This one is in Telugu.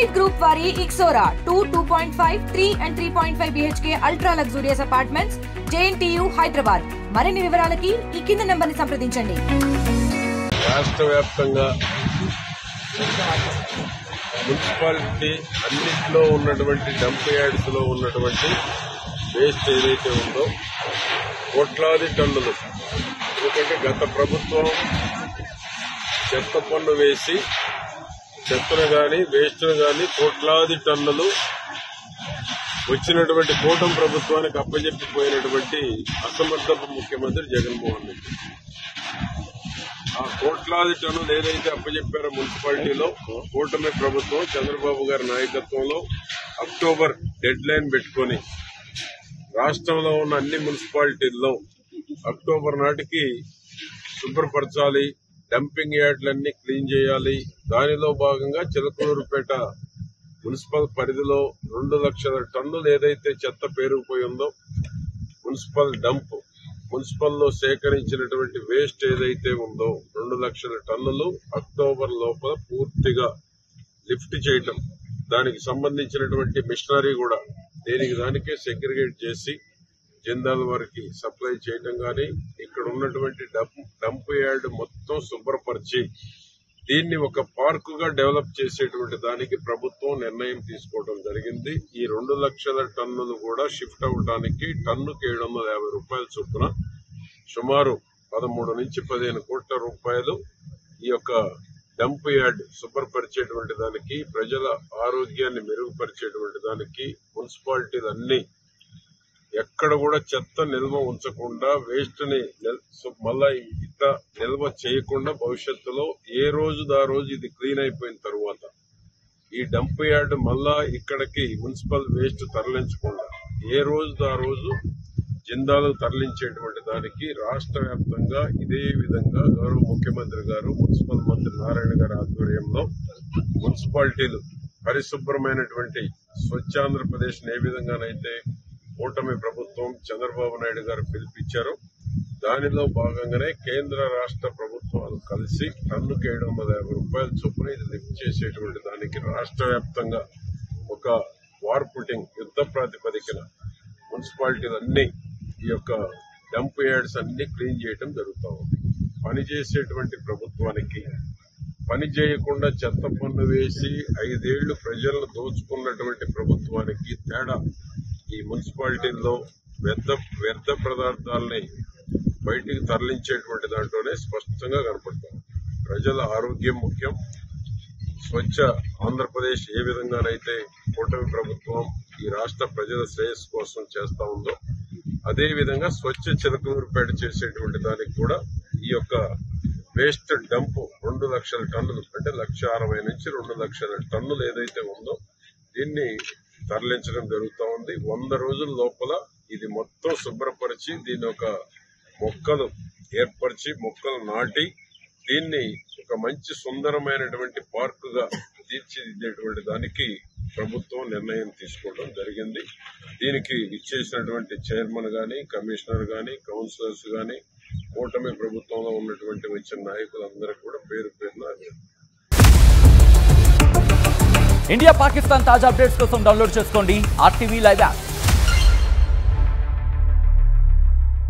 Elite Group vari Ixora 2, 2.5, 3 and 3.5 BHK ultra luxurious apartments JNTU Hyderabad. మరిన్ని వివరాలకి ఈ కింద నంబర్ని సంప్రదించండి. రాష్ట్ర వ్యాప్తంగా మున్సిపాలిటీ అన్నింటిలో ఉన్నటువంటి డంప్ యార్డ్స్ లో ఉన్నటువంటి వేస్ట్ ఏదైతే ఉందో కోట్లాది టన్నులు, ఎందుకంటే గత ప్రభుత్వం చెత్త పన్ను వేసి చెత్తను గాని వేస్ట్ను గాని కోట్లాది టన్నులు వచ్చినటువంటి కూటమి ప్రభుత్వానికి అప్పజెప్పిపోయినటువంటి అసమర్థపు ముఖ్యమంత్రి జగన్మోహన్ రెడ్డి ఆ కోట్లాది టన్నులు ఏదైతే అప్పజెప్పారో మున్సిపాలిటీలో కూటమి ప్రభుత్వం చంద్రబాబు గారి నాయకత్వంలో అక్టోబర్ డెడ్ లైన్ పెట్టుకుని రాష్ట్రంలో ఉన్న అన్ని మున్సిపాలిటీల్లో అక్టోబర్ నాటికి శుభ్రపరచాలి, డంపింగ్ యార్డులన్నీ క్లీన్ చేయాలి. దానిలో భాగంగా చిలకలూరుపేట మున్సిపల్ పరిధిలో 2 లక్షల టన్నులు ఏదైతే చెత్త పేరుకుపోయి ఉందో మున్సిపల్ డంప్, మున్సిపల్లో సేకరించినటువంటి వేస్ట్ ఏదైతే ఉందో 2 లక్షల టన్నులు అక్టోబర్ లోపల పూర్తిగా లిఫ్ట్ చేయటం, దానికి సంబంధించినటువంటి మిషనరీ కూడా దానికే సెగ్రిగేట్ చేసి జిందాల్ వారికి సప్లై చేయటం గాని, ఇక్కడ ఉన్నటువంటి డంప్ యార్డ్ మొత్తం శుభ్రపరిచి దీన్ని ఒక పార్కుగా డెవలప్ చేసేటువంటి దానికి ప్రభుత్వం నిర్ణయం తీసుకోవడం జరిగింది. ఈ 2 లక్షల టన్నులు కూడా షిఫ్ట్ అవడానికి టన్నుకి 750 రూపాయల చొప్పున సుమారు 13 నుంచి 15 కోట్ల రూపాయలు ఈ యొక్క డంప్ యార్డ్ శుభ్రపరిచేటువంటి దానికి, ప్రజల ఆరోగ్యాన్ని మెరుగుపరిచేటువంటి దానికి మున్సిపాలిటీలన్నీ ఎక్కడ కూడా చెత్త నిల్వ ఉంచకుండా వేస్ట్ ని మళ్ళా ఇంత నిల్వ చేయకుండా భవిష్యత్తులో ఏ రోజు ఆ రోజు ఇది క్లీన్ అయిపోయిన తర్వాత ఈ డంప్ యార్డ్ మళ్ళా ఇక్కడికి మున్సిపల్ వేస్ట్ తరలించకుండా ఏ రోజు ఆ రోజు జిందాలు తరలించేటువంటి దానికి రాష్ట్ర వ్యాప్తంగా ఇదే విధంగా గౌరవ ముఖ్యమంత్రి గారు, మున్సిపల్ మంత్రి నారాయణ గారి ఆధ్వర్యంలో మున్సిపాలిటీలు పరిశుభ్రమైనటువంటి స్వచ్ఛాంధ్రప్రదేశ్ ఏ విధంగానైతే కూటమి ప్రభుత్వం చంద్రబాబు నాయుడు గారు పిలిపించారు, దానిలో భాగంగానే కేంద్ర రాష్ట్ర ప్రభుత్వాలు కలిసి టన్నుకి 750 రూపాయల చొప్పున ఇది లిఫ్ట్ చేసేటువంటి దానికి రాష్ట్ర వ్యాప్తంగా ఒక వార్ పుటింగ్ యుద్ధ ప్రాతిపదికన మున్సిపాలిటీలన్నీ ఈ యొక్క డంప్ యార్డ్స్ అన్ని క్లీన్ చేయడం జరుగుతూ ఉంది. పనిచేసేటువంటి ప్రభుత్వానికి పని చేయకుండా చెత్త పన్ను వేసి 5 ఏళ్లు ప్రజలను దోచుకున్నటువంటి ప్రభుత్వానికి తేడా ఈ మున్సిపాలిటీల్లో వ్యర్థ పదార్థాలని బయటికి తరలించేటువంటి దాంట్లోనే స్పష్టంగా కనపడుతుంది. ప్రజల ఆరోగ్యం ముఖ్యం. స్వచ్ఛ ఆంధ్రప్రదేశ్ ఏ విధంగానైతే కూటమి ప్రభుత్వం ఈ రాష్ట్ర ప్రజల శ్రేయస్సు కోసం చేస్తా ఉందో అదే విధంగా స్వచ్ఛ చిలకలూరుపేట చేసేటువంటి దానికి కూడా ఈ యొక్క వేస్ట్ డంప్ 2 లక్షల టన్నులు అంటే 1,60,000 నుంచి 2 లక్షల టన్నులు ఏదైతే ఉందో దీన్ని తరలించడం జరుగుతూ ఉంది. 100 రోజుల లోపల ఇది మొత్తం శుభ్రపరిచి దీన్ని ఒక మొక్కలు ఏర్పరిచి మొక్కలు నాటి దీన్ని ఒక మంచి సుందరమైనటువంటి పార్కుగా తీర్చిదిద్దేటువంటి దానికి ప్రభుత్వం నిర్ణయం తీసుకోవడం జరిగింది. దీనికి ఇచ్చేసినటువంటి చైర్మన్ గాని, కమిషనర్ గాని, కౌన్సిలర్స్ గాని, కూటమి ప్రభుత్వంలో ఉన్నటువంటి వచ్చిన నాయకులందరూ కూడా పేరు పేరున ఇండియా పాకిస్తాన్ తాజా అప్డేట్స్ కోసం డౌన్లోడ్ చేసుకోండి RTV లైవ్ యాప్.